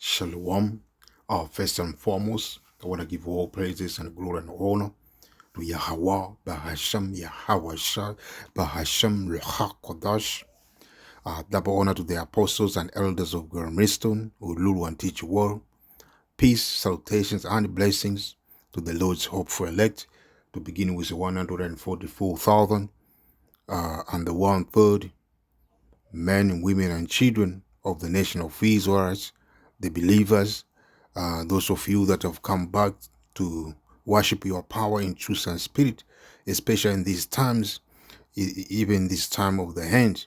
Shalom. First and foremost, I want to give all praises and glory and honor to Yahweh, Bahasham, Yahweh Shah, Bahasham, Ruach Kodash. Double honor to the apostles and elders of Gurmiston, Ululu and Teach World. Peace, salutations, and blessings to the Lord's hopeful elect, to begin with 144,000 and the one-third men, women, and children of the nation of Israel, the believers, those of you that have come back to worship your power in truth and spirit, especially in these times, even this time of the end,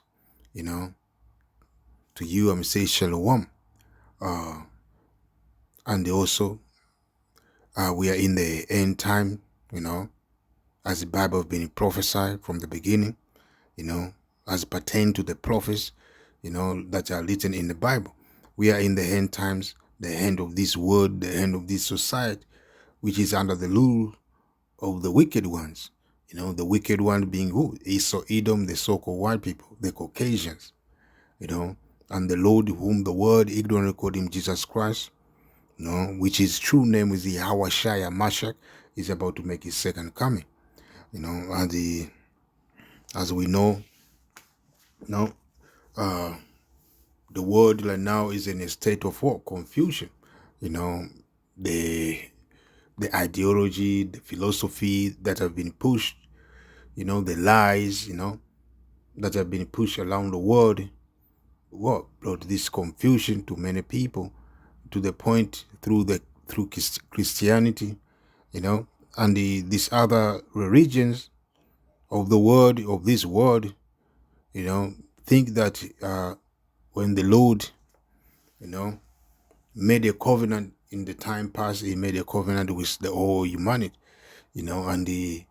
to you I'm saying shalom. And also, we are in the end time, as the Bible has been prophesied from the beginning, as pertain to the prophets, that are written in the Bible. We are in the end times, the end of this world, the end of this society, which is under the rule of the wicked ones. The wicked one being who? Esau, Edom, the so-called white people, the Caucasians, and the Lord whom the world ignorantly called him Jesus Christ, which his true name is Yahweh Shai Mashak, is about to make his second coming. As we know, the world right now is in a state of what? Confusion. The ideology, the philosophy that have been pushed, the lies, that have been pushed around the world, what brought this confusion to many people, to the point through Christianity, and these other religions of the world, of this world, think that when the Lord, made a covenant in the time past, he made a covenant with the whole humanity, and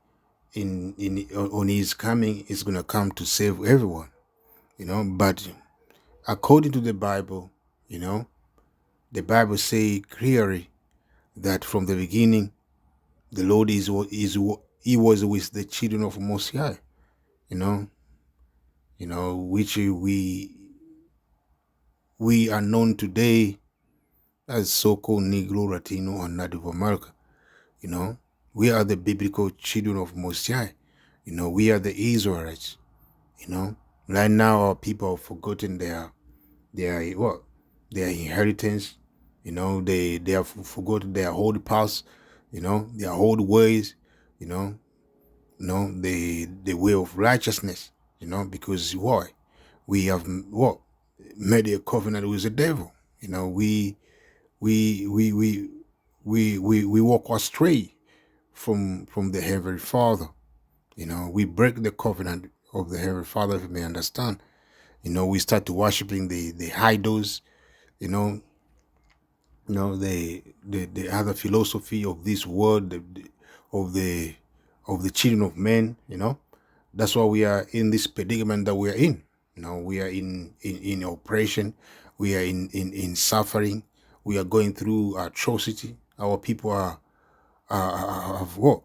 on his coming, he's going to come to save everyone, but according to the Bible, the Bible say clearly that from the beginning, the Lord he was with the children of Most High, which we are known today as so-called Negro, Latino, and Native America. We are the biblical children of Most High. We are the Israelites. Right now our people have forgotten their inheritance. They have forgotten their old past. Their old ways. The way of righteousness. Because why? We have made a covenant with the devil. We walk astray from the Heavenly Father. We break the covenant of the Heavenly Father, if you may understand. We start to worshiping the idols, the other philosophy of this world, of the children of men. That's why we are in this predicament that we are in. We are in oppression, we are in suffering, we are going through atrocity. Our people have what?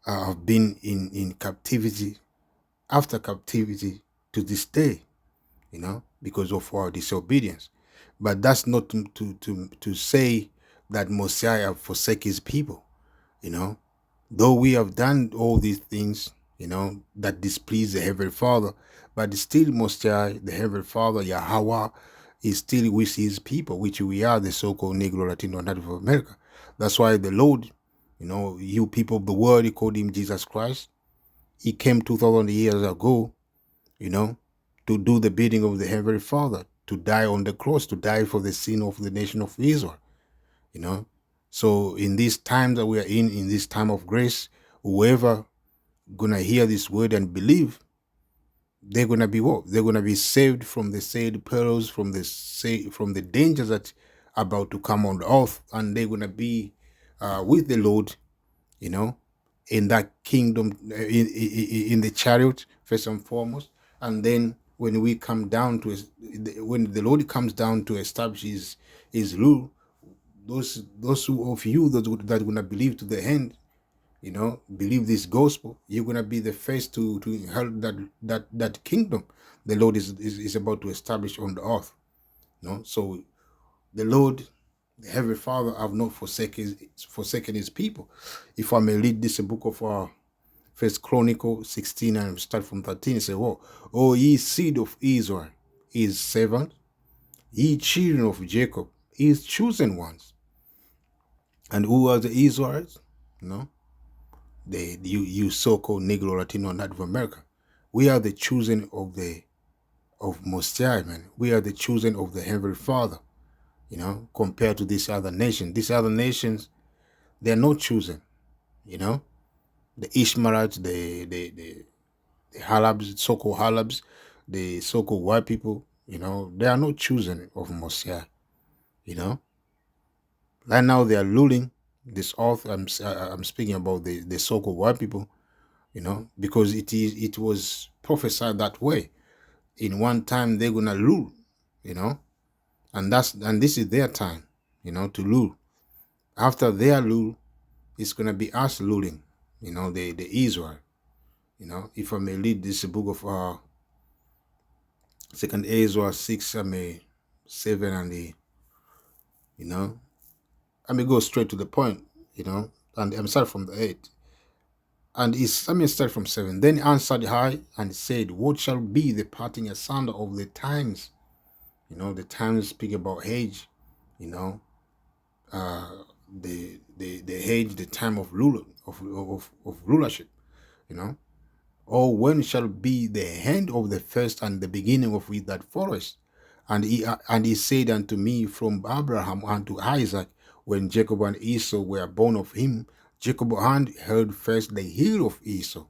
Have been in captivity after captivity to this day, because of our disobedience. But that's not to say that Messiah have forsake his people, though we have done all these things, that displease the Heavenly Father, but still Messiah, the Heavenly Father, Yahweh, is still with his people, which we are, the so-called Negro, Latino, Native America. That's why the Lord, you people of the world, he called him Jesus Christ. He came 2,000 years ago, to do the bidding of the Heavenly Father, to die on the cross, to die for the sin of the nation of Israel, So in this time that we are in this time of grace, whoever gonna hear this word and believe, they're gonna be what? They're gonna be saved from the said perils, from the dangers that are about to come on the earth, and they're gonna be with the Lord, in that kingdom, in the chariot, first and foremost. And then when we come down to, when the Lord comes down to establish his rule, those of you that are going to believe to the end, believe this gospel, you're going to be the first to inherit that kingdom the Lord is about to establish on the earth. So the Lord The Heavenly Father have not forsaken his people. If I may read this book of First Chronicle 16 and start from 13, it says, "Oh, ye seed of Israel, his servant, ye children of Jacob, his chosen ones." And who are the Israelites? No, you so-called Negro, Latino, Native America. We are the chosen of Most High, man. We are the chosen of the Heavenly Father. Compared to these other nations. These other nations, they're not chosen. The Ishmaelites, the Halabs, so-called Halabs, the so-called white people, they are not chosen of Mosiah. Right now they are ruling this earth. I'm speaking about the so-called white people, because it was prophesied that way. In one time they're gonna rule, and this is their time, to rule. After their rule, it's gonna be us ruling, the Israel. If I may read this book of Second Ezra 6, I may 7 and I may go straight to the point, and I'm start from the 8. And let me start from 7. Then answered I and said, what shall be the parting asunder of the times? The times speak about age, the age, the time of rulership, or when shall be the end of the first and the beginning of it that follows? And he said unto me, from Abraham unto Isaac, when Jacob and Esau were born of him, Jacob hand held first the heel of Esau.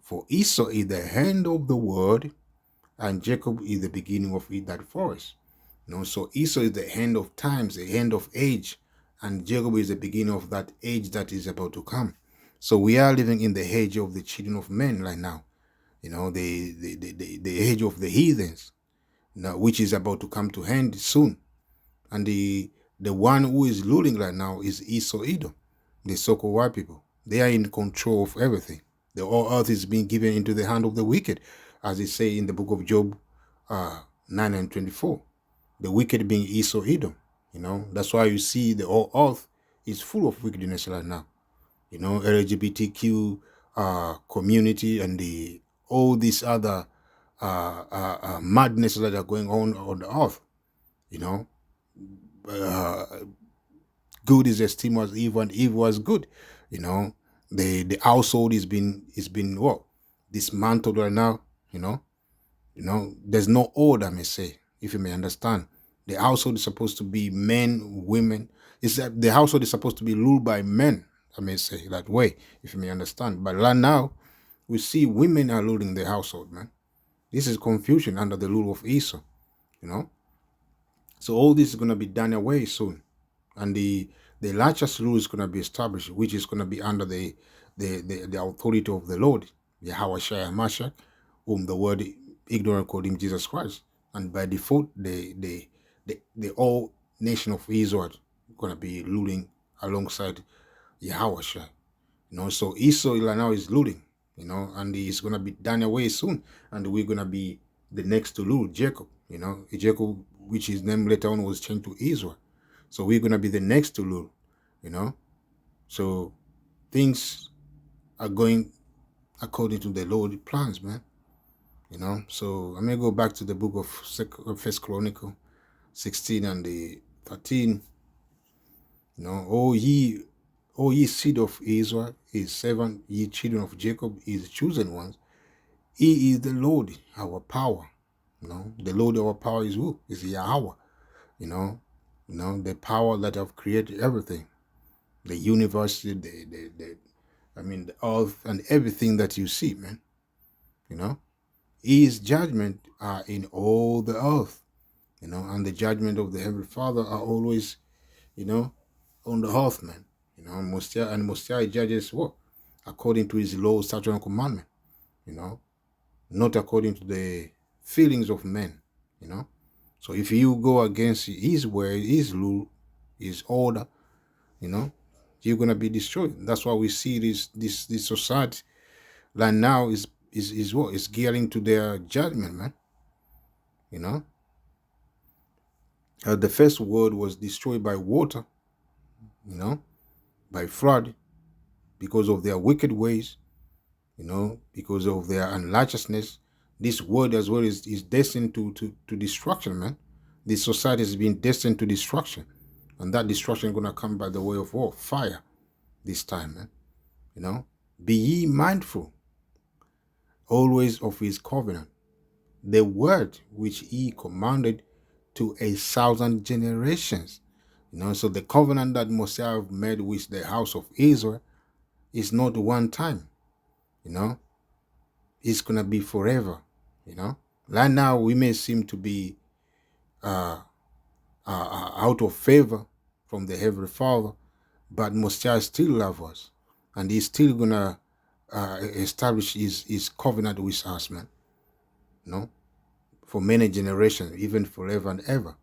For Esau is the hand of the word, and Jacob is the beginning of it that follows. So Esau is the hand of times, the hand of age, and Jacob is the beginning of that age that is about to come. So we are living in the age of the children of men right now. The age of the heathens, which is about to come to end soon. And the one who is ruling right now is Esau Edom, the so-called white people. They are in control of everything. The whole earth is being given into the hand of the wicked, as it say in the book of Job 9 and 24. The wicked being Esau Edom. That's why you see the whole earth is full of wickedness right now. LGBTQ community and all these other madness that are going on the earth. Good is esteemed as evil, and evil as good. The household is been what, dismantled right now. There's no order, I may say, if you may understand. The household is supposed to be men, women. The household is supposed to be ruled by men, I may say that way, if you may understand. But right now, we see women are ruling the household, man. This is confusion under the rule of Esau, So all this is going to be done away soon. And the righteous rule is going to be established, which is going to be under the authority of the Lord, Yahweh Shai Mashiach, whom the word ignorant called him Jesus Christ. And by default, the all nation of Israel going to be ruling alongside Yahweh Shai. So Esau now is ruling, and he's going to be done away soon. And we're going to be the next to rule, Jacob, Jacob, which his name later on was changed to Israel. So we're going to be the next to rule, So things are going according to the Lord's plans, man. So I'm going to go back to the book of First Chronicle 16 and the 13. O ye seed of Israel, his servant, ye children of Jacob, his chosen ones, he is the Lord, our power. The Lord, our power is who? Is Yahweh. The power that have created everything, the universe, the earth and everything that you see, man. His judgment are in all the earth, and the judgment of the Heavenly Father are always, on the earth, man. Most High judges what? According to his law, statute, and commandment, not according to the feelings of men, So if you go against his word, his rule, his order, you're gonna be destroyed. That's why we see this society like now is what is gearing to their judgment, man. The first world was destroyed by water, you know, by flood, because of their wicked ways, because of their unrighteousness. This world as well is destined to destruction, man. This society has been destined to destruction. And that destruction is gonna come by the way of war, fire this time, man. Be ye mindful always of his covenant, the word which he commanded to 1,000 generations. So the covenant that Mosiah have made with the house of Israel is not one time, it's gonna be forever. Right now we may seem to be out of favor from the Heavenly Father, but Mosiah still loves us, and he's still gonna establish his covenant with us, man. For many generations, even forever and ever.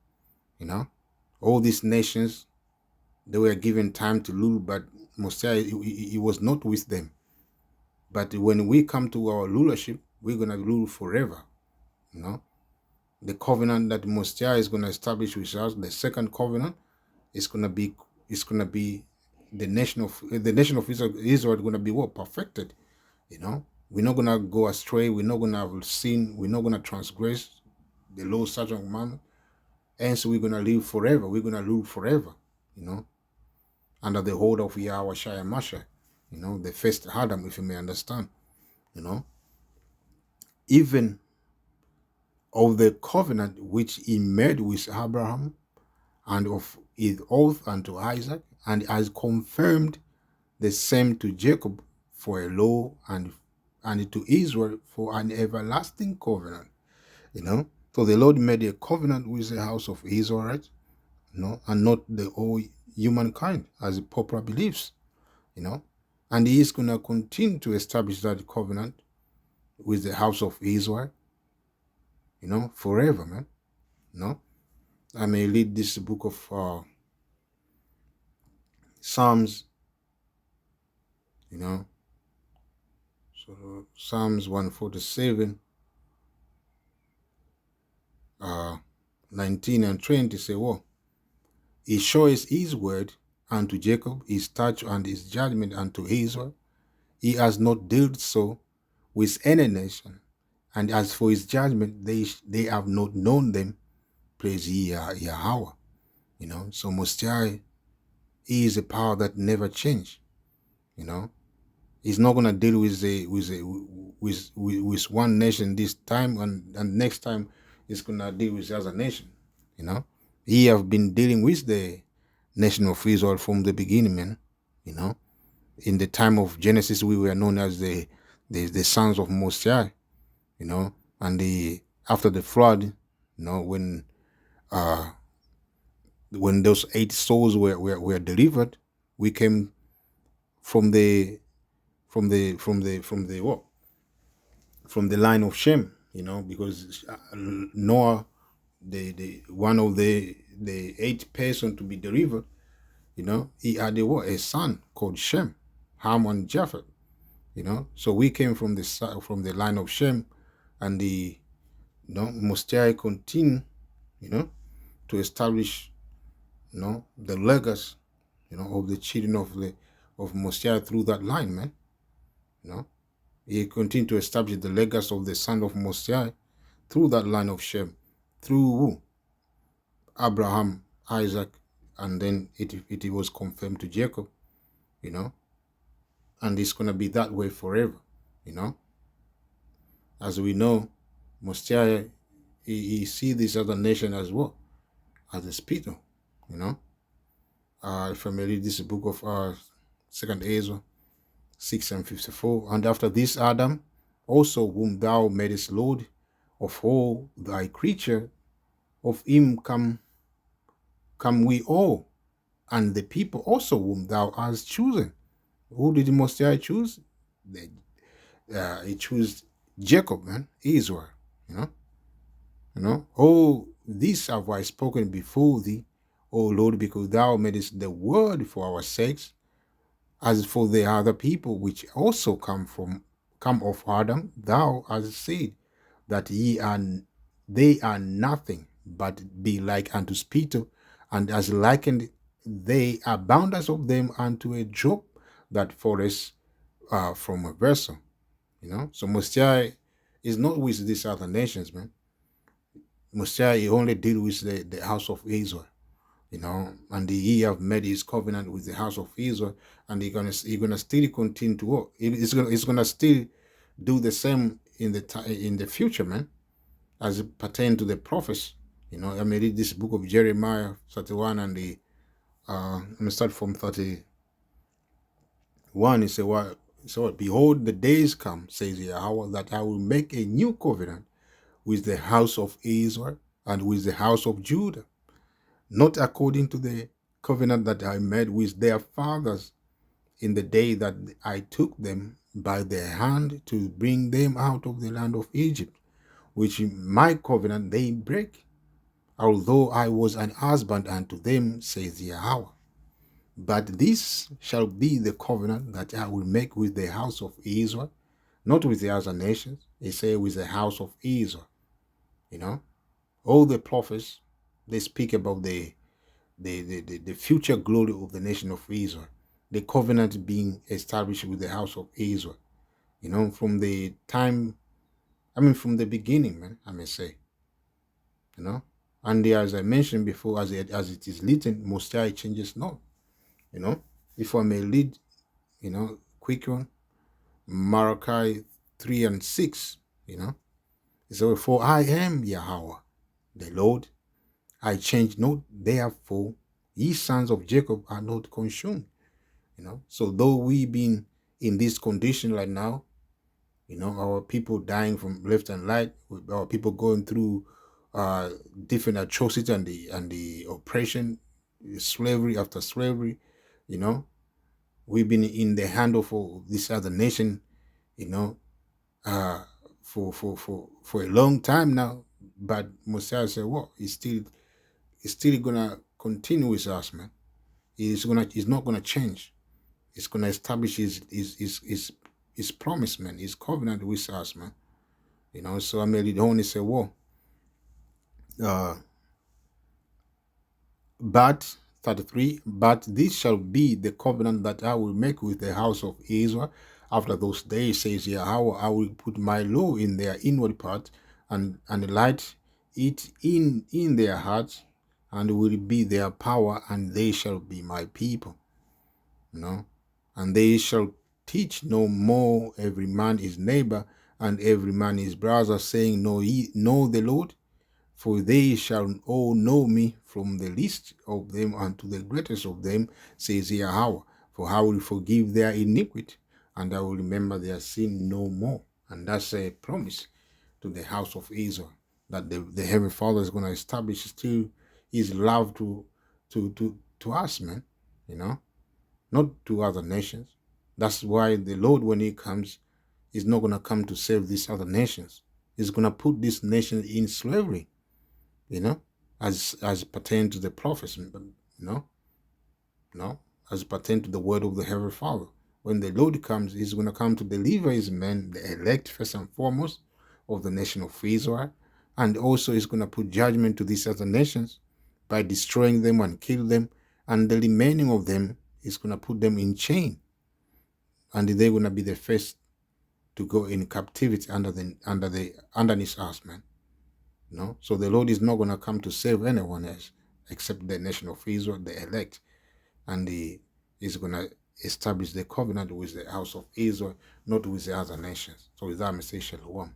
All these nations, they were given time to rule, but Mosiah, he was not with them. But when we come to our rulership, we're gonna rule forever. The covenant that Mosiah is gonna establish with us, the second covenant, is gonna be the nation of Israel. Israel is gonna be what? Perfected. We're not gonna go astray. We're not gonna sin. We're not gonna transgress the law, statute, and commandment. And so we're gonna live forever. We're gonna rule forever. Under the hold of Yahweh Shai Masha. The first Adam, if you may understand. Even of the covenant which he made with Abraham, and of his oath unto Isaac, and has confirmed the same to Jacob for a law, and to Israel for an everlasting covenant. So the Lord made a covenant with the house of Israel, and not the whole humankind, as the popular believes. And he is going to continue to establish that covenant with the house of Israel, forever, man. I may read this book of Psalms, so Psalms 147, 19 and 20 say, well, he shows his word unto Jacob, his statute and his judgment unto Israel. He has not dealt so with any nation. And as for his judgment, they have not known them. Praise ye Yahweh. So Most High, he is a power that never change. He's not gonna deal with one nation this time, and next time he's gonna deal with the other nation. He have been dealing with the nation of Israel from the beginning, man. In the time of Genesis, we were known as the sons of Most High. And after the flood, when those 8 souls were delivered, we came from the what? From the line of Shem, because Noah, the one of the 8 person to be delivered, he had a son called Shem, Ham and Japheth. So we came from the line of Shem, and the Most High continue, to establish, the legacy, of the children of Most High through that line, man. He continued to establish the legacy of the son of Most High through that line of Shem, through who? Abraham, Isaac, and then it was confirmed to Jacob, and it's gonna be that way forever, As we know, Most High, he see this other nation as well, as a spittle, If I may read this book of 2nd Ezra 6 and 54, and after this Adam also, whom thou madest Lord of all thy creature, of him come we all, and the people also whom thou hast chosen. Who did the Most High choose? He chose Jacob, man, Israel. Oh, this have I spoken before thee, O Lord, because thou madest the word for our sakes, as for the other people which also come of Adam, thou hast said that they are nothing, but be like unto spittle, and as likened they are bounders of them unto a drop that falleth from a vessel. So Mosiah is not with these other nations, man. Mosiah he only deal with the house of Israel. And he have made his covenant with the house of Israel, and he gonna still continue to work. It's gonna still do the same in the future, man, as it pertain to the prophets. I may read this book of Jeremiah 31 and the let me start from 31. He said, "What? So behold, the days come, says Yahweh, that I will make a new covenant with the house of Israel and with the house of Judah, not according to the covenant that I made with their fathers in the day that I took them by their hand to bring them out of the land of Egypt, which my covenant they break, although I was an husband unto them, says Yahweh. But this shall be the covenant that I will make with the house of Israel, not with the other nations." He said with the house of Israel. All the prophets, they speak about the future glory of the nation of Israel, the covenant being established with the house of Israel. From the time, from the beginning, man, I may say. And as I mentioned before, as it is written, Most High changes not. If I may read, quick one, Malachi 3 and 6, it says, "For I am Yahweh, the Lord, I change not, therefore ye sons of Jacob are not consumed." So though we been in this condition right now, our people dying from left and right, our people going through different atrocities and the oppression, slavery after slavery, we've been in the hand of this other nation, uh, for a long time now. But Messiah said, "What? He's still gonna continue with us, man. He's not gonna change. He's gonna establish his promise, man, his covenant with us, man." So I made it only say, "Whoa." But 33, "But this shall be the covenant that I will make with the house of Israel after those days, says Yahweh. I will put my law in their inward part and light it in their hearts, and will be their power, and they shall be my people." "And they shall teach no more every man his neighbor and every man his brother, saying, Know ye know the Lord? For they shall all know me, from the least of them unto the greatest of them, says Yahweh. For I will forgive their iniquity, and I will remember their sin no more." And that's a promise to the house of Israel, that the Heavenly Father is going to establish still his love to us, man. Not to other nations. That's why the Lord, when he comes, is not going to come to save these other nations. He's going to put this nation in slavery, as pertain to the prophets, as pertain to the word of the Heavenly Father. When the Lord comes, he's going to come to deliver his men, the elect first and foremost of the nation of Israel, and also he's going to put judgment to these other nations by destroying them and kill them, and the remaining of them is going to put them in chain, and they're going to be the first to go in captivity underneath us, man. So the Lord is not going to come to save anyone else except the nation of Israel, the elect, and he's going to establish the covenant with the house of Israel, not with the other nations. So with that, I say shalom.